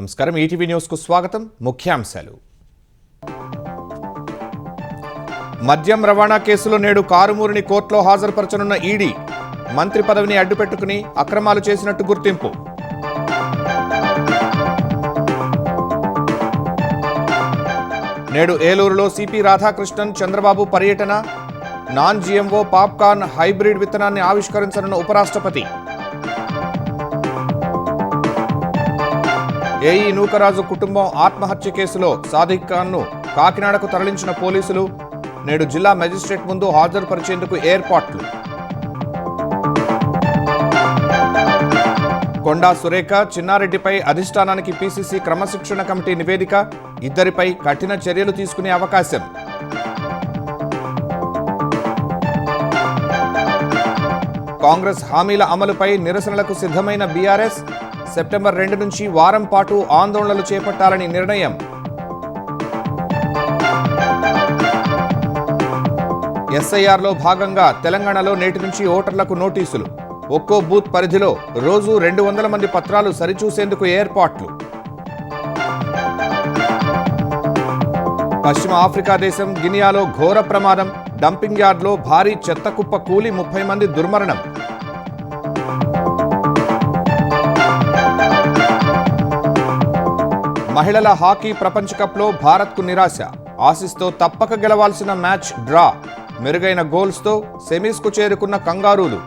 నమస్కారం ETV news కు స్వాగతం ముఖ్యాంశాలు మద్యం రవాణా కేసులో నేడు కారుమూరిని కోర్టులో హాజరుపరచనున్న ఈడీ మంత్రి పదవిని అడ్డుపెట్టుకుని అక్రమాలు చేసినట్టు గుర్తింపు నేడు ఏలూరులో సిపి రాధాకృష్ణన్ చంద్రబాబు పర్యటన నాన్ జీఎంఓ పాప్కార్న్ హైబ్రిడ్ విత్తనాన్ని ఆవిష్కరించనున్న ఉపరాష్ట్రపతి ఏఈ నూకరాజు కుటుంబం ఆత్మహత్య కేసులో సాదిక్ ఖాన్ను కాకినాడకు తరలించిన పోలీసులు నేడు జిల్లా మెజిస్ట్రేట్ ముందు హాజరుపరిచేందుకు ఏర్పాట్లు కొండా సురేఖ చిన్నారెడ్డిపై అధిష్టానానికి పీసీసీ క్రమశిక్షణ కమిటీ నివేదిక ఇద్దరిపై కఠిన చర్యలు తీసుకునే అవకాశం కాంగ్రెస్ హామీల అమలుపై నిరసనలకు సిద్ధమైన బీఆర్ఎస్ సెప్టెంబర్ 2 నుంచి వారం పాటు ఆందోళనలు చేపట్టాలని నిర్ణయం ఎస్ఐఆర్లో భాగంగా తెలంగాణలో నేటి నుంచి ఓటర్లకు నోటీసులు ఒక్కో బూత్ పరిధిలో రోజు 200 మంది పత్రాలు సరిచూసేందుకు ఏర్పాట్లు పశ్చిమ ఆఫ్రికా దేశం గినియాలో ఘోర ప్రమాదం డంపింగ్ యార్డ్లో భారీ చెత్త కుప్ప కూలి 30 మంది దుర్మరణం మహిళల హాకీ ప్రపంచ కప్లో భారత్కు నిరాశ ఆసీస్తో తప్పక గెలవాల్సిన మ్యాచ్ డ్రా మెరుగైన గోల్స్తో సెమీస్కు చేరుకున్న కంగారూలు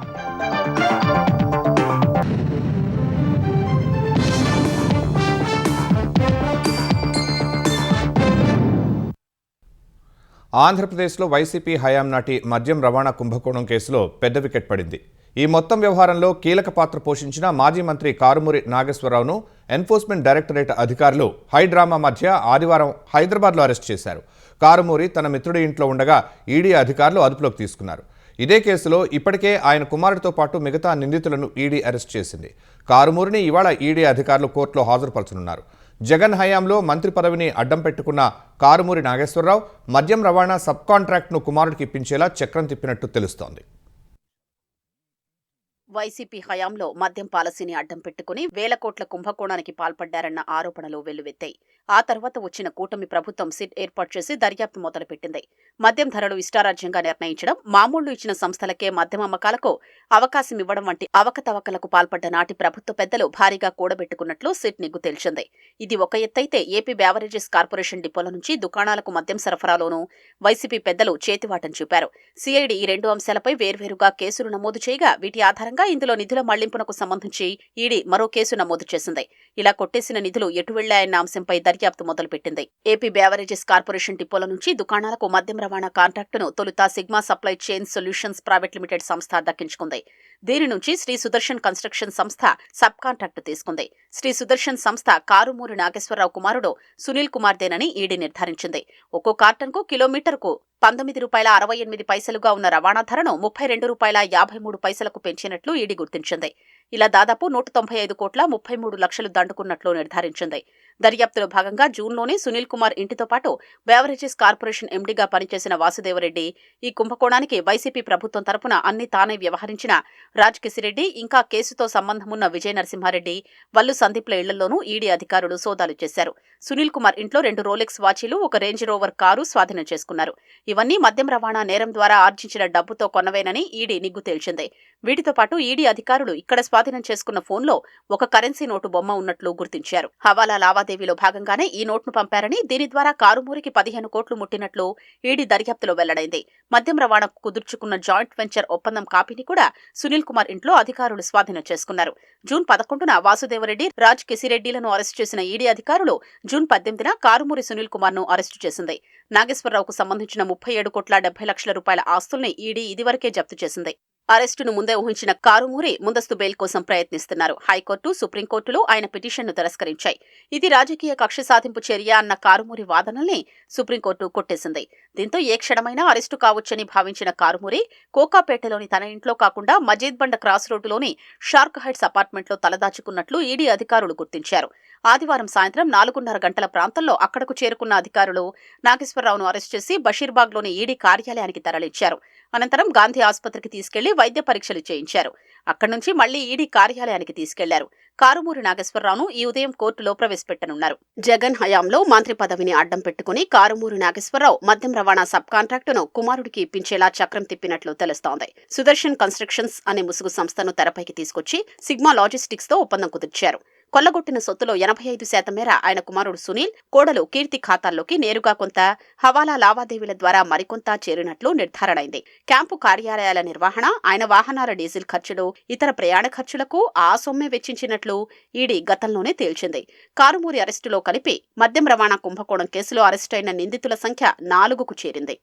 ఆంధ్రప్రదేశ్లో వైసీపీ హయాం నాటి మద్యం రవాణా కుంభకోణం కేసులో పెద్ద వికెట్ పడింది ఈ మొత్తం వ్యవహారంలో కీలక పాత్ర పోషించిన మాజీ మంత్రి కారుమూరి నాగేశ్వరరావును ఎన్ఫోర్స్మెంట్ డైరెక్టరేట్ అధికారులు హైడ్రామా మధ్య ఆదివారం హైదరాబాద్లో అరెస్ట్ చేశారు కారుమూరి తన మిత్రుడి ఇంట్లో ఉండగా ఈడీ అధికారులు అదుపులోకి తీసుకున్నారు ఇదే కేసులో ఇప్పటికే ఆయన కుమారుడితో పాటు మిగతా నిందితులను ఈడీ అరెస్ట్ చేసింది కారుమూరిని ఇవాళ ఈడీ అధికారులు కోర్టులో హాజరుపరచనున్నారు జగన్ హయాంలో మంత్రి పదవిని అడ్డం పెట్టుకున్న కారుమూరి నాగేశ్వరరావు మద్యం రవాణా సబ్ కాంట్రాక్ట్ను కుమారుడికి ఇప్పించేలా చక్రం తిప్పినట్టు తెలుస్తోంది వైసీపీ హయాంలో మద్యం పాలసీని అడ్డం పెట్టుకుని వేల కోట్ల కుంభకోణానికి పాల్పడ్డారన్న ఆరోపణలు వెల్లువెత్తాయి ఆ తర్వాత వచ్చిన కూటమి ప్రభుత్వం సిట్ ఏర్పాటు చేసి దర్యాప్తు మొదలుపెట్టింది మద్యం ధరలు ఇష్టారాజ్యంగా నిర్ణయించడం మామూళ్లు ఇచ్చిన సంస్థలకే మద్యం అమ్మకాలకు అవకాశం ఇవ్వడం వంటి అవకతవకలకు పాల్పడ్డ నాటి ప్రభుత్వ పెద్దలు భారీగా కూడబెట్టుకున్నట్లు సిట్ నిగ్గు తేల్చింది ఇది ఒక ఎత్తైతే ఏపీ బ్యావరేజెస్ కార్పొరేషన్ డిపోల నుంచి దుకాణాలకు మద్యం సరఫరాలోనూ వైసీపీ పెద్దలు చేతివాటం చూపారు సిఐడి ఈ రెండు అంశాలపై వేర్వేరుగా కేసులు నమోదు చేయగా వీటి ఆధారంగా ఇందులో నిధుల మళ్లింపునకు సంబంధించి ఈడీ మరో కేసు నమోదు చేసింది ఇలా కొట్టేసిన నిధులు ఎటు వెళ్లాయన్న అంశంపై దర్యాప్తు మొదలుపెట్టింది ఏపీ బ్యావరేజెస్ కార్పొరేషన్ డిపోల నుంచి దుకాణాలకు మద్యం రవాణా కాంట్రాక్టును తొలుత sigma supply chain solutions private limited సంస్థ దక్కించుకుంది దీని నుంచి శ్రీ సుదర్శన్ కన్స్ట్రక్షన్ సంస్థ సబ్ కాంట్రాక్టు తీసుకుంది శ్రీ సుదర్శన్ సంస్థ కారుమూరి నాగేశ్వరరావు కుమారుడు సునీల్ కుమార్దేనని ఈడీ నిర్ధారించింది ఒక్కో కార్టన్కు కిలోమీటర్కు ₹19.68 ఉన్న రవాణా ధరను ₹32.53 పెంచినట్లు ఈడీ గుర్తించింది ఇలా దాదాపు 195 కోట్ల 33 లక్షలు దండుకున్నట్లు నిర్ధారించింది దర్యాప్తులో భాగంగా జూన్లోనే సునీల్ కుమార్ ఇంటితో పాటు బెవరేజెస్ కార్పొరేషన్ ఎండీగా పనిచేసిన వాసుదేవరెడ్డి ఈ కుంభకోణానికి వైసీపీ ప్రభుత్వం తరపున అన్ని తానే వ్యవహరించిన రాజ్కిసిరెడ్డి ఇంకా కేసుతో సంబంధమున్న విజయ నరసింహారెడ్డి వల్లు సందీప్ల ఇళ్లలోనూ ఈడీ అధికారులు సోదాలు చేశారు సునీల్ కుమార్ ఇంట్లో 2 రోలెక్స్ వాచీలు ఒక రేంజ్ రోవర్ కారు స్వాధీనం చేసుకున్నారు ఇవన్నీ మద్యం రవాణా నేరం ద్వారా ఆర్జించిన డబ్బుతో కొన్నవేనని ఈడీ నిగ్గు తేల్చింది వీటితో పాటు ఈడీ అధికారులు ఇక్కడ స్వాధీనం చేసుకున్న ఫోన్లో ఒక కరెన్సీ నోటు బొమ్మ ఉన్నట్లు గుర్తించారు హవాలా లావాదేవీలో భాగంగానే ఈ నోట్ను పంపారని దీని ద్వారా కారుమూరికి 15 కోట్లు ముట్టినట్లు ఈడీ దర్యాప్తులో వెల్లడైంది మద్యం రవాణాకు కుదుర్చుకున్న జాయింట్ వెంచర్ ఒప్పందం కాపీని కూడా సునీల్ కుమార్ ఇంట్లో అధికారులు స్వాధీనం చేసుకున్నారు జూన్ 11న వాసుదేవరెడ్డి రాజ్ కిసిరెడ్డిలను అరెస్టు చేసిన ఈడీ అధికారులు జూన్ 18న కారుమూరి సునీల్ కుమార్ ను అరెస్టు చేసింది నాగేశ్వరరావుకు సంబంధించిన 37 కోట్ల 70 లక్షల రూపాయల ఆస్తుల్ని ఈడీ ఇదివరకే జప్తు చేసింది అరెస్టును ముందే ఊహించిన కారుమూరి ముందస్తు బెయిల్ కోసం ప్రయత్నిస్తున్నారు హైకోర్టు సుప్రీంకోర్టులో ఆయన పిటిషన్ను తిరస్కరించాయి ఇది రాజకీయ కక్ష సాధింపు చర్య అన్న కారుమూరి వాదనల్ని సుప్రీంకోర్టు కొట్టేసింది దీంతో ఏ క్షణమైనా అరెస్టు కావచ్చని భావించిన కారుమూరి కోకాపేటలోని తన ఇంట్లో కాకుండా మజీద్ బండ క్రాస్ రోడ్డులోని షార్క్ హైట్స్ అపార్ట్మెంట్లో తలదాచుకున్నట్లు ఈడీ అధికారులు గుర్తించారు ఆదివారం సాయంత్రం 4:30 గంటల ప్రాంతంలో అక్కడకు చేరుకున్న అధికారులు నాగేశ్వరరావును అరెస్టు చేసి బషీర్బాగ్లోని ఈడీ కార్యాలయానికి తరలించారు అనంతరం గాంధీ ఆసుపత్రికి తీసుకెళ్లి వైద్య పరీక్షలు చేయించారు. అక్కడి నుంచి మళ్లీ ఈడీ కార్యాలయానికి తీసుకెళ్లారు. కారుమూరి నాగేశ్వరరావును ఈ ఉదయం కోర్టులో ప్రవేశపెట్టనున్నారు. జగన్ హయాంలో మంత్రి పదవిని అడ్డం పెట్టుకుని కారుమూరి నాగేశ్వరరావు మద్యం రవాణా సబ్ కాంట్రాక్టును కుమారుడికి ఇప్పించేలా చక్రం తిప్పినట్లు తెలుస్తోంది. సుదర్శన్ కన్స్ట్రక్షన్స్ అనే ముసుగు సంస్థను తెరపైకి తీసుకొచ్చి సిగ్మా లాజిస్టిక్స్ తో ఒప్పందం కుదిర్చారు. కొల్లగొట్టిన సొత్తులో 85% మేర ఆయన కుమారుడు సునీల్, కోడలు కీర్తి ఖాతాల్లోకి నేరుగా కొంత, హవాలా లావాదేవీల ద్వారా మరికొంత చేరినట్లు నిర్ధారణైంది. క్యాంపు కార్యాలయాల నిర్వహణ, ఆయన వాహనాల డీజిల్ ఖర్చులు, ఇతర ప్రయాణ ఖర్చులకు ఆ సొమ్మే వెచ్చించినట్లు ఈడీ గతంలోనే తేల్చింది. కారుమూరి అరెస్టులో కలిపి మద్యం రవాణా కుంభకోణం కేసులో అరెస్టైన నిందితుల సంఖ్య 4కు చేరింది.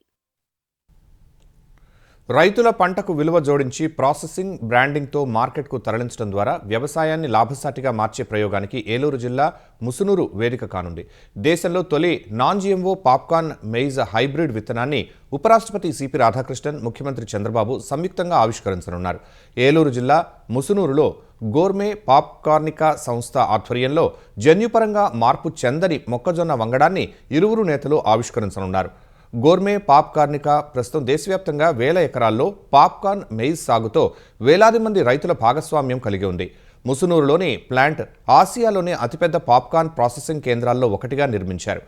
రైతుల పంటకు విలువ జోడించి ప్రాసెసింగ్, బ్రాండింగ్తో మార్కెట్కు తరలించడం ద్వారా వ్యవసాయాన్ని లాభసాటిగా మార్చే ప్రయోగానికి ఏలూరు జిల్లా ముసునూరు వేదిక కానుంది. దేశంలో తొలి నాన్-జీఎంఓ పాప్కార్న్ మెయిజ్ హైబ్రిడ్ విత్తనాన్ని ఉపరాష్ట్రపతి సిపి రాధాకృష్ణన్, ముఖ్యమంత్రి చంద్రబాబు సంయుక్తంగా ఆవిష్కరించనున్నారు. ఏలూరు జిల్లా ముసునూరులో గోర్మే పాప్కార్నికా సంస్థ ఆధ్వర్యంలో జన్యుపరంగా మార్పు చెందని మొక్కజొన్న వంగడాన్ని ఇరువురు నేతలు ఆవిష్కరించనున్నారు. గోర్మే పాప్కార్నికా ప్రస్తుతం దేశవ్యాప్తంగా వేల ఎకరాల్లో పాప్కార్న్ మెయిజ్ సాగుతో వేలాది మంది రైతుల భాగస్వామ్యం కలిగి ఉంది. ముసునూరులోని ప్లాంట్ ఆసియాలోనే అతిపెద్ద పాప్కార్న్ ప్రాసెసింగ్ కేంద్రాల్లో ఒకటిగా నిర్మించారు.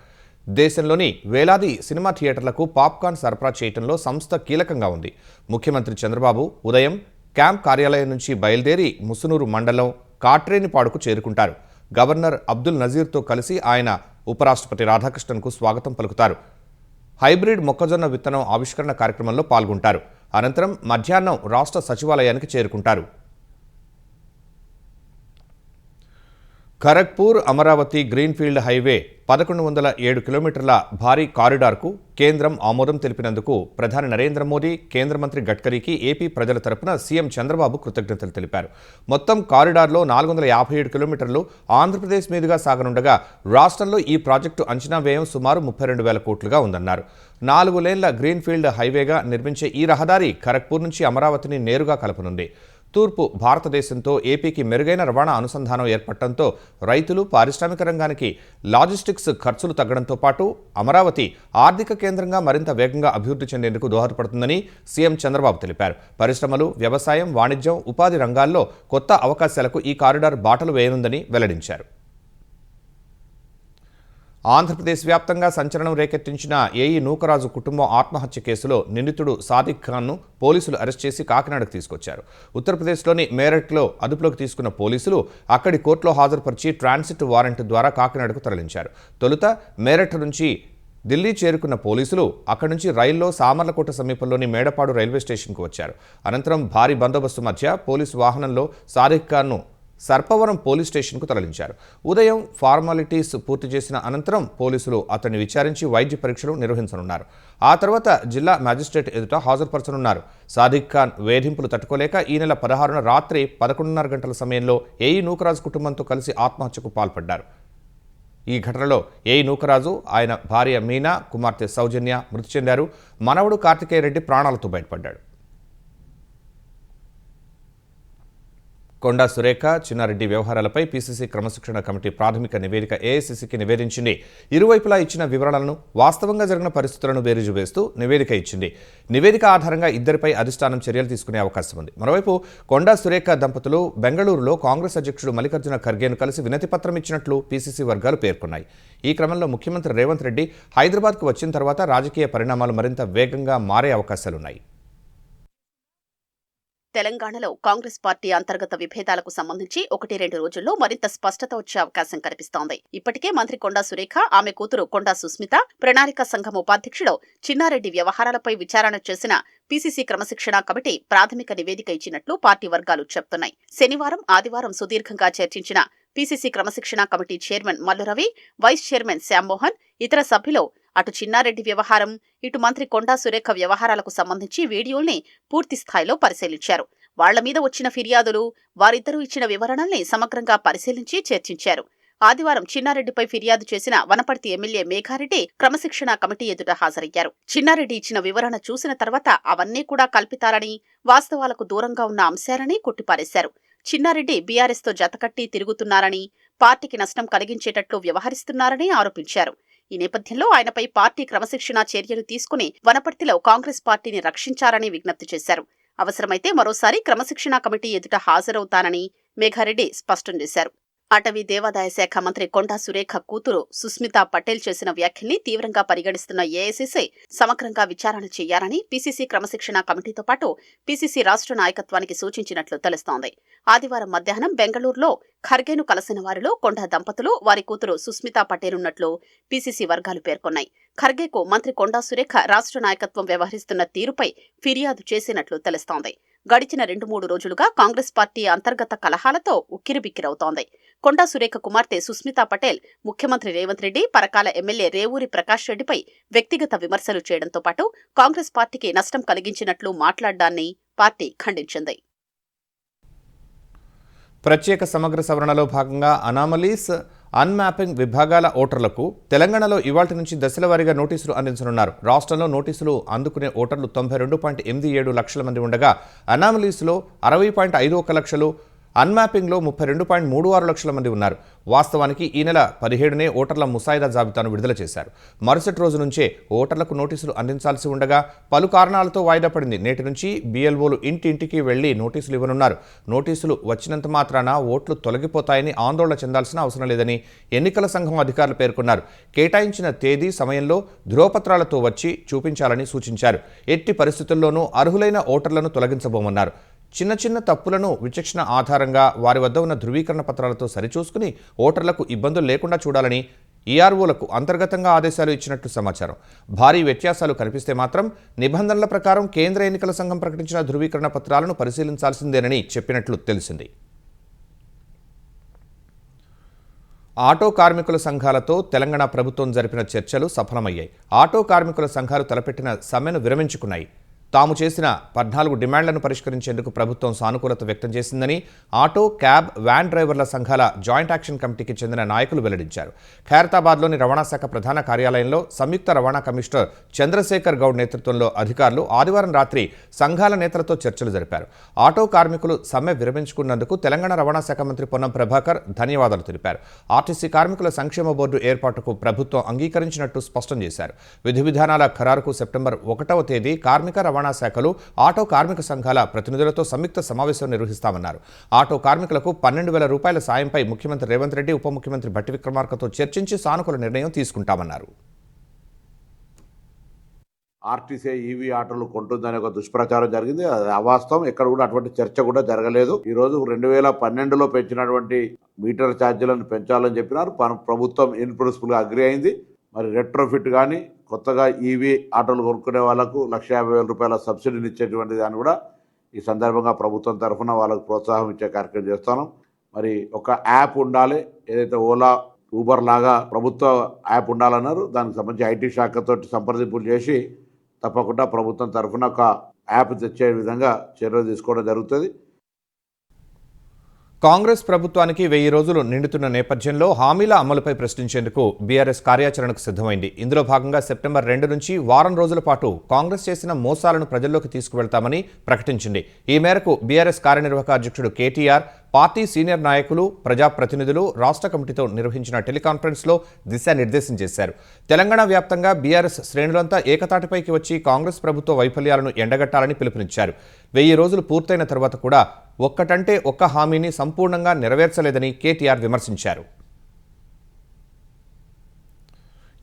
దేశంలోని వేలాది సినిమా థియేటర్లకు పాప్కార్న్ సరఫరా చేయడంలో సంస్థ కీలకంగా ఉంది. ముఖ్యమంత్రి చంద్రబాబు ఉదయం క్యాంప్ కార్యాలయం నుంచి బయలుదేరి ముసునూరు మండలం కాట్రేనిపాడుకు చేరుకుంటారు. గవర్నర్ అబ్దుల్ నజీర్తో కలిసి ఆయన ఉపరాష్ట్రపతి రాధాకృష్ణన్కు స్వాగతం పలుకుతారు. హైబ్రిడ్ మొక్కజొన్న విత్తనం ఆవిష్కరణ కార్యక్రమంలో పాల్గొంటారు. అనంతరం మధ్యాహ్నం రాష్ట్ర సచివాలయానికి చేరుకుంటారు. ఖరగ్పూర్ అమరావతి గ్రీన్ఫీల్డ్ హైవే 1107 కిలోమీటర్ల భారీ కారిడార్కు కేంద్రం ఆమోదం తెలిపినందుకు ప్రధాని నరేంద్ర మోదీ, కేంద్ర మంత్రి గడ్కరీకి ఏపీ ప్రజల తరపున సీఎం చంద్రబాబు కృతజ్ఞతలు తెలిపారు. మొత్తం కారిడార్లో 457 కిలోమీటర్లు ఆంధ్రప్రదేశ్ మీదుగా సాగనుండగా రాష్ట్రంలో ఈ ప్రాజెక్టు అంచనా వ్యయం సుమారు 32,000 కోట్లుగా ఉందన్నారు. 4 లేన్ల గ్రీన్ఫీల్డ్ హైవేగా నిర్మించే ఈ రహదారి ఖరగ్పూర్ నుంచి అమరావతిని నేరుగా కలపనుంది. తూర్పు భారతదేశంతో ఏపీకి మెరుగైన రవాణా అనుసంధానం ఏర్పడటంతో రైతులు, పారిశ్రామిక రంగానికి లాజిస్టిక్స్ ఖర్చులు తగ్గడంతో పాటు అమరావతి ఆర్థిక కేంద్రంగా మరింత వేగంగా అభివృద్ధి చెందేందుకు దోహదపడుతుందని సీఎం చంద్రబాబు తెలిపారు. పరిశ్రమలు, వ్యవసాయం, వాణిజ్యం, ఉపాధి రంగాల్లో కొత్త అవకాశాలకు ఈ కారిడార్ బాటలు వేయనుందని వెల్లడించారు. ఆంధ్రప్రదేశ్ వ్యాప్తంగా సంచలనం రేకెత్తించిన ఏఈ నూకరాజు కుటుంబం ఆత్మహత్య కేసులో నిందితుడు సాదిక్ ఖాన్ను పోలీసులు అరెస్ట్ చేసి కాకినాడకు తీసుకొచ్చారు. ఉత్తరప్రదేశ్లోని మేరట్లో అదుపులోకి తీసుకున్న పోలీసులు అక్కడి కోర్టులో హాజరుపరిచి ట్రాన్సిట్ వారెంట్ ద్వారా కాకినాడకు తరలించారు. తొలుత మేరట్ నుంచి ఢిల్లీ చేరుకున్న పోలీసులు అక్కడి నుంచి రైల్లో సామర్లకోట సమీపంలోని మేడపాడు రైల్వే స్టేషన్కు వచ్చారు. అనంతరం భారీ బందోబస్తు మధ్య పోలీసు వాహనంలో సాదిక్ ఖాన్ను సర్పవరం పోలీస్ స్టేషన్కు తరలించారు. ఉదయం ఫార్మాలిటీస్ పూర్తి చేసిన అనంతరం పోలీసులు అతన్ని విచారించి వైద్య పరీక్షలు నిర్వహించనున్నారు. ఆ తర్వాత జిల్లా మ్యాజిస్ట్రేట్ ఎదుట హాజరుపరచనున్నారు. సాదిక్ ఖాన్ వేధింపులు తట్టుకోలేక ఈ నెల 16న రాత్రి 11:30 గంటల సమయంలో ఏఈ నూకరాజు కుటుంబంతో కలిసి ఆత్మహత్యకు పాల్పడ్డారు. ఈ ఘటనలో ఏఈ నూకరాజు, ఆయన భార్య మీనా, కుమార్తె సౌజన్య మృతి చెందారు. మనవడు కార్తికేయ రెడ్డి ప్రాణాలతో బయటపడ్డాడు. కొండా సురేఖ, చిన్నారెడ్డి వ్యవహారాలపై పీసీసీ క్రమశిక్షణ కమిటీ ప్రాథమిక నివేదిక ఏఐసీసీకి నివేదించింది. ఇరువైపులా ఇచ్చిన వివరణలను, వాస్తవంగా జరిగిన పరిస్థితులను బేరీజు వేస్తూ నివేదిక ఇచ్చింది. నివేదిక ఆధారంగా ఇద్దరిపై అధిష్టానం చర్యలు తీసుకునే అవకాశం ఉంది. మరోవైపు కొండా సురేఖ దంపతులు బెంగళూరులో కాంగ్రెస్ అధ్యక్షుడు మల్లికార్జున ఖర్గేను కలిసి వినతిపత్రం ఇచ్చినట్లు పీసీసీ వర్గాలు పేర్కొన్నాయి. ఈ క్రమంలో ముఖ్యమంత్రి రేవంత్ రెడ్డి హైదరాబాద్కు వచ్చిన తర్వాత రాజకీయ పరిణామాలు మరింత వేగంగా మారే అవకాశాలున్నాయి. తెలంగాణలో కాంగ్రెస్ పార్టీ అంతర్గత విభేదాలకు సంబంధించి 1-2 రోజుల్లో మరింత స్పష్టత వచ్చే అవకాశం కనిపిస్తోంది. ఇప్పటికే మంత్రి కొండా సురేఖ, ఆమె కూతురు కొండా సుస్మిత, ప్రణాళిక సంఘం ఉపాధ్యక్షుడు చిన్నారెడ్డి వ్యవహారాలపై విచారణ చేసిన పీసీసీ క్రమశిక్షణ కమిటీ ప్రాథమిక నివేదిక ఇచ్చినట్లు పార్టీ వర్గాలు చెబుతున్నాయి. శనివారం, ఆదివారం సుదీర్ఘంగా చర్చించిన పీసీసీ క్రమశిక్షణ committee chairman Mallu Ravi, vice chairman Shyam Mohan, ఇతర సభ్యులు అటు చిన్నారెడ్డి వ్యవహారం, ఇటు మంత్రి కొండా సురేఖ వ్యవహారాలకు సంబంధించి వీడియోల్ని పూర్తి స్థాయిలో పరిశీలించారు. వాళ్ల మీద వచ్చిన ఫిర్యాదులు, వారిద్దరూ ఇచ్చిన వివరణల్ని సమగ్రంగా పరిశీలించి చర్చించారు. ఆదివారం చిన్నారెడ్డిపై ఫిర్యాదు చేసిన వనపర్తి ఎమ్మెల్యే మేఘారెడ్డి క్రమశిక్షణ కమిటీ ఎదుట హాజరయ్యారు. చిన్నారెడ్డి ఇచ్చిన వివరణ చూసిన తర్వాత అవన్నీ కూడా కల్పితాలని, వాస్తవాలకు దూరంగా ఉన్న అంశాలని కొట్టిపారేశారు. చిన్నారెడ్డి బీఆర్ఎస్తో జతకట్టి తిరుగుతున్నారని, పార్టీకి నష్టం కలిగించేటట్లు వ్యవహరిస్తున్నారని ఆరోపించారు. ఈ నేపథ్యంలో ఆయనపై పార్టీ క్రమశిక్షణ చర్యలు తీసుకుని వనపర్తిలో కాంగ్రెస్ పార్టీని రక్షించారని విజ్ఞప్తి చేశారు. అవసరమైతే మరోసారి క్రమశిక్షణా కమిటీ ఎదుట హాజరవుతానని మేఘారెడ్డి స్పష్టం చేశారు. అటవీ దేవాదాయ శాఖ మంత్రి కొండా సురేఖ కూతురు సుస్మితా పటేల్ చేసిన వ్యాఖ్యల్ని తీవ్రంగా పరిగణిస్తున్న ఏఐసీసీ సమగ్రంగా విచారణ చేయాలని పీసీసీ క్రమశిక్షణా కమిటీతో పాటు పీసీసీ రాష్ట్ర నాయకత్వానికి సూచించినట్లు తెలుస్తోంది. ఆదివారం మధ్యాహ్నం బెంగళూరులో ఖర్గేను కలిసిన వారిలో కొండా దంపతులు, వారి కూతురు సుస్మితా పటేల్ ఉన్నట్లు పీసీసీ వర్గాలు పేర్కొన్నాయి. ఖర్గేకు మంత్రి కొండా సురేఖ రాష్ట్ర నాయకత్వం వ్యవహరిస్తున్న తీరుపై ఫిర్యాదు చేసినట్లు తెలుస్తోంది. గడిచిన 2-3 రోజులుగా కాంగ్రెస్ పార్టీ అంతర్గత కలహాలతో ఉక్కిరిబిక్కిరవుతోంది. కొండా సురేఖ కుమార్తె సుస్మితా పటేల్ ముఖ్యమంత్రి రేవంత్ రెడ్డి, పరకాల ఎమ్మెల్యే రేవూరి ప్రకాష్ రెడ్డిపై వ్యక్తిగత విమర్శలు చేయడంతో పాటు కాంగ్రెస్ పార్టీకి నష్టం కలిగించినట్లు మాట్లాడ్డాన్ని పార్టీ ఖండించింది. ప్రత్యేక సమగ్ర సవరణలో భాగంగా అనామలీస్, అన్మ్యాపింగ్ విభాగాల ఓటర్లకు తెలంగాణలో ఇవాళ్టి నుంచి దశల వారీగా నోటీసులు అందించనున్నారు. రాష్ట్రంలో నోటీసులు అందుకునే ఓటర్లు 92.87 లక్షల మంది ఉండగా అనామలీస్లో 60.51 లక్షలు, అన్మ్యాపింగ్లో 32.36 లక్షల మంది ఉన్నారు. వాస్తవానికి ఈ నెల 17నే ఓటర్ల ముసాయిదా జాబితాను విడుదల చేశారు. మరుసటి రోజు నుంచే ఓటర్లకు నోటీసులు అందించాల్సి ఉండగా పలు కారణాలతో వాయిదా పడింది. నేటి నుంచి బీఎల్ఓలు ఇంటింటికి వెళ్లి నోటీసులు ఇవ్వనున్నారు. నోటీసులు వచ్చినంత మాత్రాన ఓట్లు తొలగిపోతాయని ఆందోళన చెందాల్సిన అవసరం లేదని ఎన్నికల సంఘం అధికారులు పేర్కొన్నారు. కేటాయించిన తేదీ, సమయంలో ధృవపత్రాలతో వచ్చి చూపించాలని సూచించారు. ఎట్టి పరిస్థితుల్లోనూ అర్హులైన ఓటర్లను తొలగించబోమన్నారు. చిన్న చిన్న తప్పులను విచక్షణ ఆధారంగా వారి వద్ద ఉన్న ధృవీకరణ పత్రాలతో సరిచూసుకుని ఓటర్లకు ఇబ్బందులు లేకుండా చూడాలని ఈఆర్ఓలకు అంతర్గతంగా ఆదేశాలు ఇచ్చినట్లు సమాచారం. భారీ వ్యత్యాసాలు కనిపిస్తే మాత్రం నిబంధనల ప్రకారం కేంద్ర ఎన్నికల సంఘం ప్రకటించిన ధృవీకరణ పత్రాలను పరిశీలించాల్సిందేనని చెప్పినట్లు తెలిసింది. ఆటో కార్మికుల సంఘాలతో తెలంగాణ ప్రభుత్వం జరిపిన చర్చలు సఫలమయ్యాయి. ఆటో కార్మికుల సంఘాలు తలపెట్టిన సమ్మెను విరమించుకున్నాయి. తాము చేసిన 14 డిమాండ్లను పరిష్కరించేందుకు ప్రభుత్వం సానుకూలత వ్యక్తం చేసిందని ఆటో, క్యాబ్, వ్యాన్ డ్రైవర్ల సంఘాల జాయింట్ యాక్షన్ కమిటీకి చెందిన నాయకులు వెల్లడించారు. ఖైరతాబాద్లోని రవాణా శాఖ ప్రధాన కార్యాలయంలో సంయుక్త రవాణా కమిషనర్ చంద్రశేఖర్ గౌడ్ నేతృత్వంలో అధికారులు ఆదివారం రాత్రి సంఘాల నేతలతో చర్చలు జరిపారు. ఆటో కార్మికులు సమ్మె విరమించుకున్నందుకు తెలంగాణ రవాణా శాఖ మంత్రి పొన్నం ప్రభాకర్ ధన్యవాదాలు తెలిపారు. ఆర్టీసీ కార్మికుల సంక్షేమ బోర్డు ఏర్పాటుకు ప్రభుత్వం అంగీకరించినట్టు స్పష్టం చేశారు. విధి విధానాల ఖరారుకు సెప్టెంబర్ 1వ తేదీ కార్మిక రవాణా శాఖలు, ఆటో కార్మిక సంఘాల ప్రతినిధులతో సంయుక్త సమావేశం నిర్వహిస్తామన్నారు. ఆటో కార్మికులకు 12,000 రూపాయల సాయంపై ముఖ్యమంత్రి రేవంత్ రెడ్డి, ఉప ముఖ్యమంత్రి భట్టి విక్రమార్కతో చర్చించి సానుకూల నిర్ణయం తీసుకుంటామన్నారు. ఆర్టీసీ ఈవీ ఆటోలు కొంటుందనే ఒక దుష్ప్రచారం జరిగింది. అది అవాస్తవం. ఎక్కడ కూడా అటువంటి చర్చ కూడా జరగలేదు. ఈ రోజు 2012లో పెంచినటువంటి మీటర్ ఛార్జీలను పెంచాలని చెప్పినారు. ప్రభుత్వం ఇన్ ప్రిన్సిపల్ గా అగ్రి అయింది. మరి రెట్రోఫిట్ కానీ కొత్తగా ఈవీ ఆటోలు కొనుక్కునే వాళ్ళకు 1,50,000 రూపాయల సబ్సిడీని ఇచ్చేటువంటి దాన్ని కూడా ఈ సందర్భంగా ప్రభుత్వం తరఫున వాళ్ళకు ప్రోత్సాహం ఇచ్చే కార్యక్రమం చేస్తాను. మరి ఒక యాప్ ఉండాలి, ఏదైతే ఓలా, ఊబర్ లాగా ప్రభుత్వ యాప్ ఉండాలన్నారు. దానికి సంబంధించి ఐటీ శాఖతో సంప్రదింపులు చేసి తప్పకుండా ప్రభుత్వం తరఫున ఒక యాప్ తెచ్చే విధంగా చర్యలు తీసుకోవడం జరుగుతుంది. కాంగ్రెస్ ప్రభుత్వానికి 1000 రోజులు నిండుతున్న నేపథ్యంలో హామీల అమలుపై ప్రశ్నించేందుకు బీఆర్ఎస్ కార్యాచరణకు సిద్ధమైంది. ఇందులో భాగంగా సెప్టెంబర్ 2 నుంచి వారం రోజుల పాటు కాంగ్రెస్ చేసిన మోసాలను ప్రజల్లోకి తీసుకువెళ్తామని ప్రకటించింది. ఈ మేరకు బీఆర్ఎస్ కార్యనిర్వాహక అధ్యక్షుడు కేటీఆర్, పార్టీ సీనియర్ నాయకులు, ప్రజాప్రతినిధులు రాష్ట్ర కమిటీతో నిర్వహించిన టెలికాన్ఫరెన్స్లో దిశానిర్దేశం చేశారు. తెలంగాణ వ్యాప్తంగా బీఆర్ఎస్ శ్రేణులంతా ఏకతాటిపైకి వచ్చి కాంగ్రెస్ ప్రభుత్వ వైఫల్యాలను ఎండగట్టాలని పిలుపునిచ్చారు. 1000 రోజులు పూర్తయిన తర్వాత కూడా ఒక్కటంటే ఒక్క హామీని సంపూర్ణంగా నెరవేర్చలేదని కేటీఆర్ విమర్శించారు.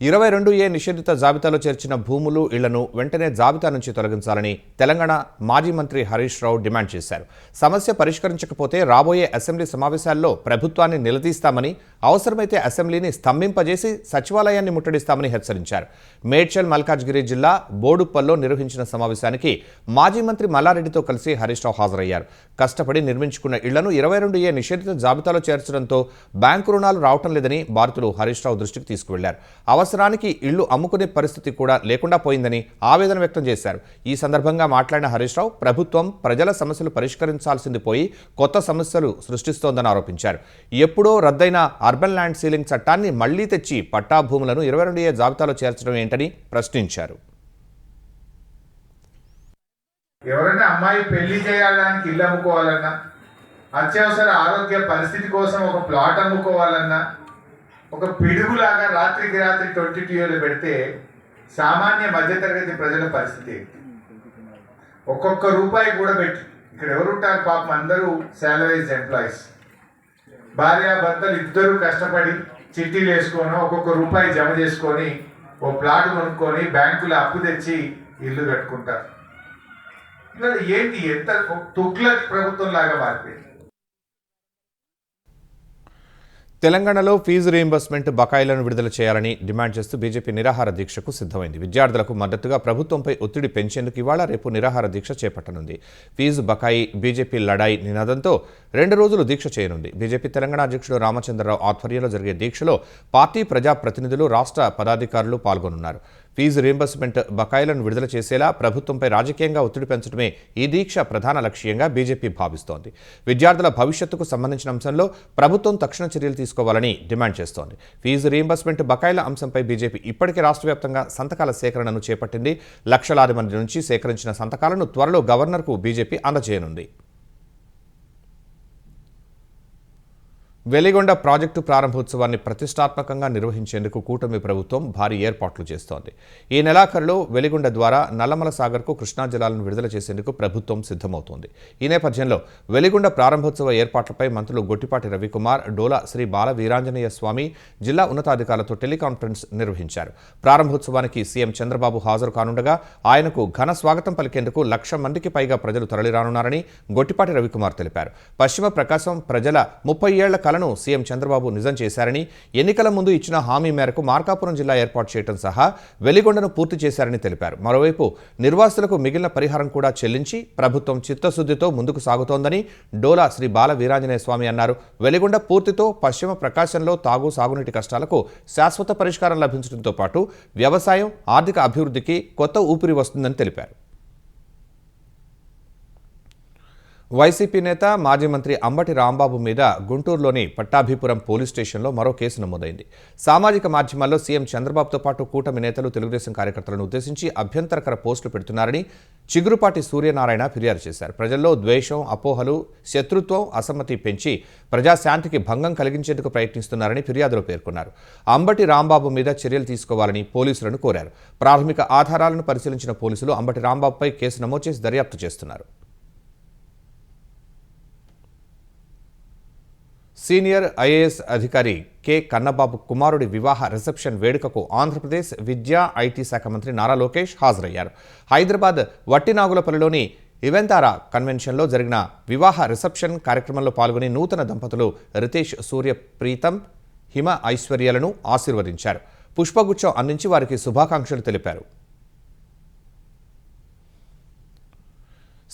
22A నిషేధిత జాబితాలో చేర్చిన భూములు, ఇళ్లను వెంటనే జాబితా నుంచి తొలగించాలని తెలంగాణ మాజీ మంత్రి హరీష్ రావు డిమాండ్ చేశారు. సమస్య పరిష్కరించకపోతే రాబోయే అసెంబ్లీ సమావేశాల్లో ప్రభుత్వాన్ని నిలదీస్తామని, అవసరమైతే అసెంబ్లీని స్తంభింపజేసి సచివాలయాన్ని ముట్టడిస్తామని హెచ్చరించారు. మేడ్చల్ మల్కాజ్గిరి జిల్లా బోడుప్పల్లో నిర్వహించిన సమావేశానికి మాజీ మంత్రి మల్లారెడ్డితో కలిసి హరీష్ రావు హాజరయ్యారు. కష్టపడి నిర్మించుకున్న ఇళ్లను 22A నిషేధిత జాబితాలో చేర్చడంతో బ్యాంకు రుణాలు రావటం లేదని బాధితులు హరీష్ రావు దృష్టికి తీసుకువెళ్లారు. అవసరానికి ఇళ్లు అమ్ముకునే పరిస్థితి కూడా లేకుండా పోయిందని ఆవేదన వ్యక్తం చేశారు. ఈ సందర్భంగా మాట్లాడిన హరీష్ రావు ప్రభుత్వం ప్రజల సమస్యలు పరిష్కరించాల్సింది పోయి కొత్త సమస్యలు సృష్టిస్తోందని ఆరోపించారు. ఎప్పుడో రద్దయిన అర్బన్ ల్యాండ్ సీలింగ్ చట్టాన్ని మళ్లీ తెచ్చి పట్టా భూములను 22A జాబితాలో చేర్చడం ఏంటని ప్రశ్నించారు. ఎవరైనా అమ్మాయి పెళ్లి చేయడానికి ఇల్లు అమ్ముకోవాలన్నా, అత్యవసర ఆరోగ్య పరిస్థితి కోసం ఒక ప్లాట్ అమ్ముకోవాలన్నా, ఒక పిడుగులాగా రాత్రికి రాత్రి 22Aలు పెడితే సామాన్య మధ్యతరగతి ప్రజల పరిస్థితి ఏంటి? ఒక్కొక్క రూపాయి కూడా పెట్టి, ఇక్కడ ఎవరు ఉంటారు పాపం, అందరూ శాలరీస్ ఎంప్లాయీస్, భార్యాభర్తలు ఇద్దరు కష్టపడి చిట్టీలు వేసుకొని ఒక్కొక్క రూపాయి జమ చేసుకొని ఓ ప్లాట్ కొనుక్కొని బ్యాంకులో అప్పు తెచ్చి ఇల్లు కట్టుకుంటారు. ఇవాళ ఏంటి, ఎంత తుగ్లక్ ప్రభుత్వం లాగా మారిపోయింది. తెలంగాణలో ఫీజు రీయింబర్స్మెంట్ బకాయిలను విడుదల చేయాలని డిమాండ్ చేస్తూ బీజేపీ నిరాహార దీక్షకు సిద్ధమైంది. విద్యార్థులకు మద్దతుగా ప్రభుత్వంపై ఒత్తిడి పెంచేందుకు ఇవాళ రేపు నిరాహార దీక్ష చేపట్టనుంది. ఫీజు బకాయి బీజేపీ లడాయి నినాదంతో 2 రోజులు దీక్ష చేయనుంది. బీజేపీ తెలంగాణ అధ్యక్షుడు రామచంద్రరావు ఆధ్వర్యంలో జరిగే దీక్షలో పార్టీ ప్రజాప్రతినిధులు, రాష్ట్ర పదాధికారులు పాల్గొనున్నారు. ఫీజు రీయింబర్స్మెంట్ బకాయిలను విడుదల చేసేలా ప్రభుత్వంపై రాజకీయంగా ఒత్తిడి పెంచడమే ఈ దీక్ష ప్రధాన లక్ష్యంగా బీజేపీ భావిస్తోంది. విద్యార్థుల భవిష్యత్తుకు సంబంధించిన అంశంలో ప్రభుత్వం తక్షణ చర్యలు తీసుకోవాలని డిమాండ్ చేస్తోంది. ఫీజు రీయింబర్స్మెంట్ బకాయిల అంశంపై బీజేపీ ఇప్పటికే రాష్ట్ర వ్యాప్తంగా సంతకాల సేకరణను చేపట్టింది. లక్షలాది మంది నుంచి సేకరించిన సంతకాలను త్వరలో గవర్నర్కు బీజేపీ అందజేయనుంది. వెలిగొండ ప్రాజెక్టు ప్రారంభోత్సవాన్ని ప్రతిష్టాత్మకంగా నిర్వహించేందుకు కూటమి ప్రభుత్వం భారీ ఏర్పాట్లు చేస్తోంది. ఈ నెలాఖరులో వెలిగొండ ద్వారా నల్లమల సాగర్కు కృష్ణా జలాలను విడుదల చేసేందుకు ప్రభుత్వం సిద్ధమవుతోంది. ఈ నేపథ్యంలో వెలిగొండ ప్రారంభోత్సవ ఏర్పాట్లపై మంత్రులు గొట్టిపాటి రవికుమార్, డోలా శ్రీ బాల వీరాంజనేయ స్వామి జిల్లా ఉన్నతాధికారులతో టెలికాన్ఫరెన్స్ నిర్వహించారు. ప్రారంభోత్సవానికి సీఎం చంద్రబాబు హాజరు కానుండగా ఆయనకు ఘన స్వాగతం పలికేందుకు 1,00,000 మందికి పైగా ప్రజలు తరలిరానున్నారని గొట్టిపాటి రవికుమార్ తెలిపారు. పశ్చిమ ప్రకాశం ప్రజల 30 ఏళ్ల కలను సీఎం చంద్రబాబు నిజం చేశారని, ఎన్నికల ముందు ఇచ్చిన హామీ మేరకు మార్కాపురం జిల్లా ఏర్పాటు చేయడం సహా వెలిగొండను పూర్తి చేశారని తెలిపారు. మరోవైపు నిర్వాసితులకు మిగిలిన పరిహారం కూడా చెల్లించి ప్రభుత్వం చిత్తశుద్ధితో ముందుకు సాగుతోందని డోలా శ్రీ బాల వీరాంజనేయ స్వామి అన్నారు. వెలిగొండ పూర్తితో పశ్చిమ ప్రకాశంలో సాగునీటి కష్టాలకు శాశ్వత పరిష్కారం లభించడంతో పాటు వ్యవసాయం, ఆర్థిక అభివృద్ధికి కొత్త ఊపిరి వస్తుందని తెలిపారు. వైసీపీ నేత మాజీ మంత్రి అంబటి రాంబాబు మీద గుంటూరులోని పట్టాభిపురం పోలీస్ స్టేషన్లో మరో కేసు నమోదైంది. సామాజిక మాధ్యమాల్లో సీఎం చంద్రబాబుతో పాటు కూటమి నేతలు, తెలుగుదేశం కార్యకర్తలను ఉద్దేశించి అభ్యంతరకర పోస్టులు పెడుతున్నారని చిగురుపాటి సూర్యనారాయణ ఫిర్యాదు చేశారు. ప్రజల్లో ద్వేషం, అపోహలు, శత్రుత్వం, అసమ్మతి పెంచి ప్రజాశాంతికి భంగం కలిగించేందుకు ప్రయత్నిస్తున్నారని ఫిర్యాదులో పేర్కొన్నారు. అంబటి రాంబాబు మీద చర్యలు తీసుకోవాలని పోలీసులను కోరారు. ప్రాథమిక ఆధారాలను పరిశీలించిన పోలీసులు అంబటి రాంబాబుపై కేసు నమోదు చేసి దర్యాప్తు చేస్తున్నారు. సీనియర్ ఐఏఎస్ అధికారి కె కన్నబాబు కుమారుడి వివాహ రిసెప్షన్ వేడుకకు ఆంధ్రప్రదేశ్ విద్యా, ఐటీ శాఖ మంత్రి నారా లోకేష్ హాజరయ్యారు. హైదరాబాద్ వట్టినాగులపల్లిలోని ఇవెంతారా కన్వెన్షన్లో జరిగిన వివాహ రిసెప్షన్ కార్యక్రమంలో పాల్గొని నూతన దంపతులు రితేష్ సూర్య ప్రీతం, హిమ ఐశ్వర్యలను ఆశీర్వదించారు. పుష్పగుచ్చం అందించి వారికి శుభాకాంక్షలు తెలిపారు.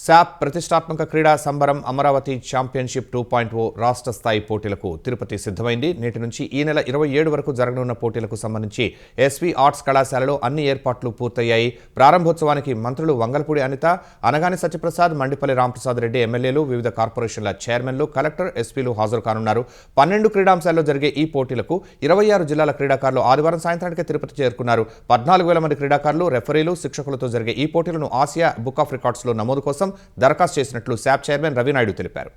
శాప్ ప్రతిష్టాత్మక క్రీడా సంబరం అమరావతి ఛాంపియన్షిప్ 2.0 రాష్ట్ర స్థాయి పోటీలకు తిరుపతి సిద్ధమైంది. నేటి నుంచి ఈ నెల 27 వరకు జరగనున్న పోటీలకు సంబంధించి ఎస్వి ఆర్ట్స్ కళాశాలలో అన్ని ఏర్పాట్లు పూర్తయ్యాయి. ప్రారంభోత్సవానికి మంత్రులు వంగలపూడి అనిత, అనగాని సత్యప్రసాద్, మండిపల్లి రామప్రసాద్ రెడ్డి ఎమ్మెల్యేలు, వివిధ కార్పొరేషన్ల చైర్మన్లు, కలెక్టర్, ఎస్పీలు హాజరు కానున్నారు. 12 క్రీడాంశాల్లో జరిగే ఈ పోటీలకు 26 జిల్లాల క్రీడాకారులు ఆదివారం సాయంత్రానికి తిరుపతి చేరుకున్నారు. 14,000 మంది క్రీడాకారులు, రెఫరీలు, శిక్షకులతో జరిగే ఈ పోటీలను ఆసియా బుక్ ఆఫ్ రికార్డ్స్లో నమోదు కోసం దరఖాస్తు చేసినట్లు శాప్ చైర్మన్ రవినాయుడు తెలిపారు.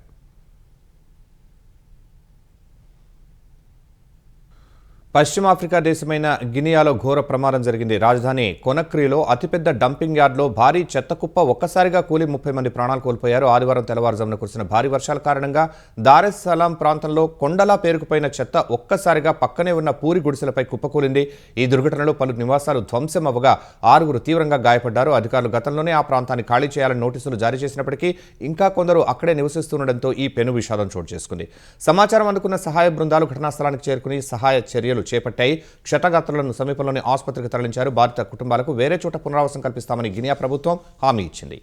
పశ్చిమాఫ్రికా దేశమైన గినియాలో ఘోర ప్రమాదం జరిగింది. రాజధాని కొనక్రీలో అతిపెద్ద డంపింగ్ యార్డ్లో భారీ చెత్త కుప్ప ఒక్కసారిగా కూలి 30 మంది ప్రాణాలు కోల్పోయారు. ఆదివారం తెల్లవారుజామున కురిసిన భారీ వర్షాల కారణంగా దారెస్ సలాం ప్రాంతంలో కొండలా పేరుకుపోయిన చెత్త ఒక్కసారిగా పక్కనే ఉన్న పూరి గుడిసెలపై కుప్పకూలింది. ఈ దుర్ఘటనలో పలు నివాసాలు ధ్వంసం అవ్వగా 6 తీవ్రంగా గాయపడ్డారు. అధికారులు గతంలోనే ఆ ప్రాంతాన్ని ఖాళీ చేయాలని నోటీసులు జారీ చేసినప్పటికీ ఇంకా కొందరు అక్కడే నివసిస్తుండటంతో ఈ పెను విషాదం చోటు చేసుకుంది. సమాచారం అందుకున్న సహాయ బృందాలు ఘటనా స్థలానికి చేరుకుని సహాయ చర్యలు చేపట్టాయి. క్షతగాత్రులను సమీపంలోని ఆసుపత్రికి తరలించారు. బాధిత కుటుంబాలకు వేరే చోట పునరావాసం కల్పిస్తామని గినియా ప్రభుత్వం హామీ ఇచ్చింది.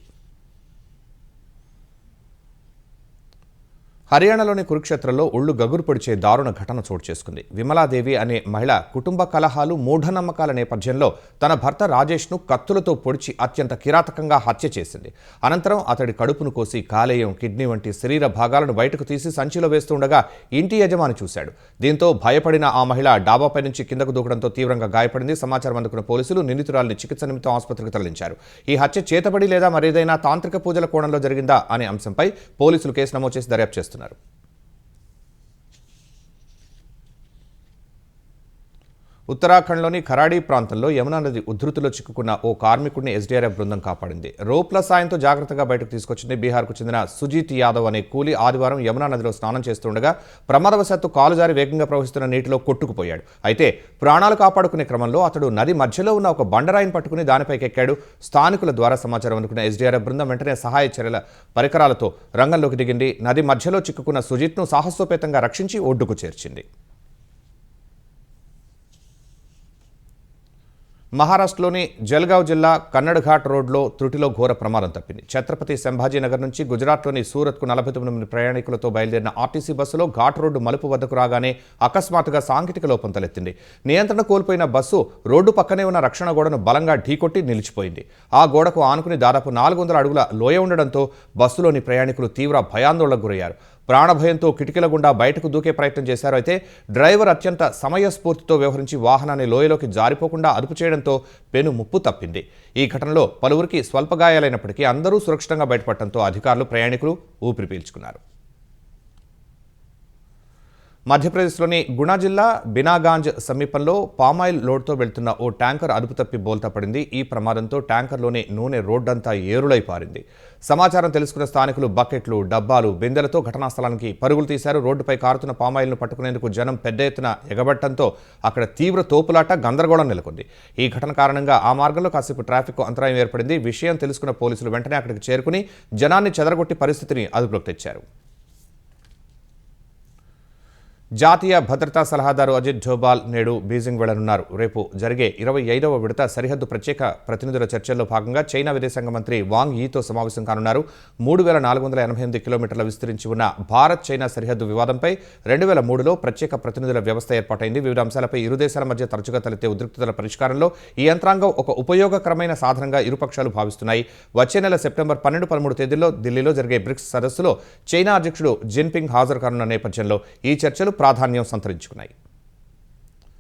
హర్యానాలోని కురుక్షేత్రంలో ఒళ్లు గగురు పొడిచే దారుణ ఘటన చోటు చేసుకుంది. విమలాదేవి అనే మహిళ కుటుంబ కలహాలు, మూఢనమ్మకాల నేపథ్యంలో తన భర్త రాజేష్ను కత్తులతో పొడిచి అత్యంత కిరాతకంగా హత్య చేసింది. అనంతరం అతడి కడుపును కోసి కాలేయం, కిడ్నీ వంటి శరీర భాగాలను బయటకు తీసి సంచిలో వేస్తుండగా ఇంటి యజమాని చూశాడు. దీంతో భయపడిన ఆ మహిళ డాబాపై నుంచి కిందకు దూకడంతో తీవ్రంగా గాయపడింది. సమాచారం అందుకున్న పోలీసులు నిందితురాలిని చికిత్స నిమిత్తం ఆసుపత్రికి తరలించారు. ఈ హత్య చేతబడి లేదా మరేదైనా తాంత్రిక పూజల కోణంలో జరిగిందా అనే అంశంపై పోలీసులు కేసు నమోదు చేసి దర్యాప్తు చేస్తున్నారు. ఉత్తరాఖండ్లోని ఖరాడీ ప్రాంతంలో యమునా నది ఉధృతిలో చిక్కుకున్న ఓ కార్మికుడిని ఎస్డీఆర్ఎఫ్ బృందం కాపాడింది. రోప్ల సాయంతో జాగ్రత్తగా బయటకు తీసుకొచ్చింది. బీహార్కు చెందిన సుజీత్ యాదవ్ అనే కూలీ ఆదివారం యమునా నదిలో స్నానం చేస్తుండగా ప్రమాదవశాత్తు కాలు జారి వేగంగా ప్రవహిస్తున్న నీటిలో కొట్టుకుపోయాడు. అయితే ప్రాణాలు కాపాడుకునే క్రమంలో అతడు నది మధ్యలో ఉన్న ఒక బండరాయిని పట్టుకుని దానిపైకి ఎక్కాడు. స్థానికుల ద్వారా సమాచారం అందుకున్న ఎస్డీఆర్ఎఫ్ బృందం వెంటనే సహాయ చర్యల పరికరాలతో రంగంలోకి దిగింది. నది మధ్యలో చిక్కుకున్న సుజిత్ను సాహసోపేతంగా రక్షించి ఒడ్డుకు చేర్చింది. మహారాష్ట్రలోని జల్గావ్ జిల్లా కన్నడ్ఘాట్ రోడ్లో త్రుటిలో ఘోర ప్రమాదం తప్పింది. ఛత్రపతి సంభాజీనగర్ నుంచి గుజరాత్లోని సూరత్కు 49 మంది ప్రయాణికులతో బయలుదేరిన ఆర్టీసీ బస్సులో ఘాట్ రోడ్డు మలుపు వద్దకు రాగానే అకస్మాత్తుగా సాంకేతిక లోపం తలెత్తింది. నియంత్రణ కోల్పోయిన బస్సు రోడ్డు పక్కనే ఉన్న రక్షణ గోడను బలంగా ఢీకొట్టి నిలిచిపోయింది. ఆ గోడకు ఆనుకుని దాదాపు 400 అడుగుల లోయ ఉండడంతో బస్సులోని ప్రయాణికులు తీవ్ర భయాందోళనకు గురయ్యారు. ప్రాణభయంతో కిటికీల గుండా బయటకు దూకే ప్రయత్నం చేశారు. అయితే డ్రైవర్ అత్యంత సమయస్ఫూర్తితో వ్యవహరించి వాహనాన్ని లోయలోకి జారిపోకుండా అదుపు చేయడంతో పెను ముప్పు తప్పింది. ఈ ఘటనలో పలువురికి స్వల్ప గాయాలైనప్పటికీ అందరూ సురక్షితంగా బయటపడటంతో అధికారులు ప్రయాణికులు ఊపిరి పీల్చుకున్నారు. మధ్యప్రదేశ్లోని గుణా జిల్లా బినాగాంజ్ సమీపంలో పామాయిల్ లోడ్తో వెళ్తున్న ఓ ట్యాంకర్ అదుపు తప్పి బోల్తా పడింది. ఈ ప్రమాదంతో ట్యాంకర్లోని నూనె రోడ్డంతా ఏరులై పారింది. సమాచారం తెలుసుకున్న స్థానికులు బకెట్లు, డబ్బాలు, బిందెలతో ఘటనా స్థలానికి పరుగులు తీశారు. రోడ్డుపై కారుతున్న పామాయిల్ను పట్టుకునేందుకు జనం పెద్ద ఎత్తున ఎగబట్టడంతో అక్కడ తీవ్ర తోపులాట, గందరగోళం నెలకొంది. ఈ ఘటన కారణంగా ఆ మార్గంలో కాసేపు ట్రాఫిక్ అంతరాయం ఏర్పడింది. విషయం తెలుసుకున్న పోలీసులు వెంటనే అక్కడికి చేరుకుని జనాన్ని చెదరగొట్టి పరిస్థితిని అదుపులోకి తెచ్చారు. జాతీయ భద్రతా సలహాదారు అజిత్ డోబాల్ నేడు బీజింగ్ వెళ్లనున్నారు. రేపు జరిగే 25వ విడత సరిహద్దు ప్రత్యేక ప్రతినిధుల చర్చల్లో భాగంగా చైనా విదేశాంగ మంత్రి వాంగ్ యీతో సమావేశం కానున్నారు. 3488 కిలోమీటర్ల విస్తరించి ఉన్న భారత్ చైనా సరిహద్దు వివాదంపై 2003లో ప్రత్యేక ప్రతినిధుల వ్యవస్థ ఏర్పాటైంది. వివిధ అంశాలపై ఇరు దేశాల మధ్య తరచుగా తలెత్తే ఉద్రిక్తతల పరిష్కారంలో ఈ యంత్రాంగం ఒక ఉపయోగకరమైన సాధనంగా ఇరుపక్షాలు భావిస్తున్నాయి. వచ్చే నెల సెప్టెంబర్ 12-13 తేదీల్లో ఢిల్లీలో జరిగే బ్రిక్స్ సదస్సులో చైనా అధ్యక్షుడు జిన్పింగ్ హాజరు కానున్న నేపథ్యంలో ఈ చర్చలు ప్రాధాన్యం సంతరించుకున్నాయి.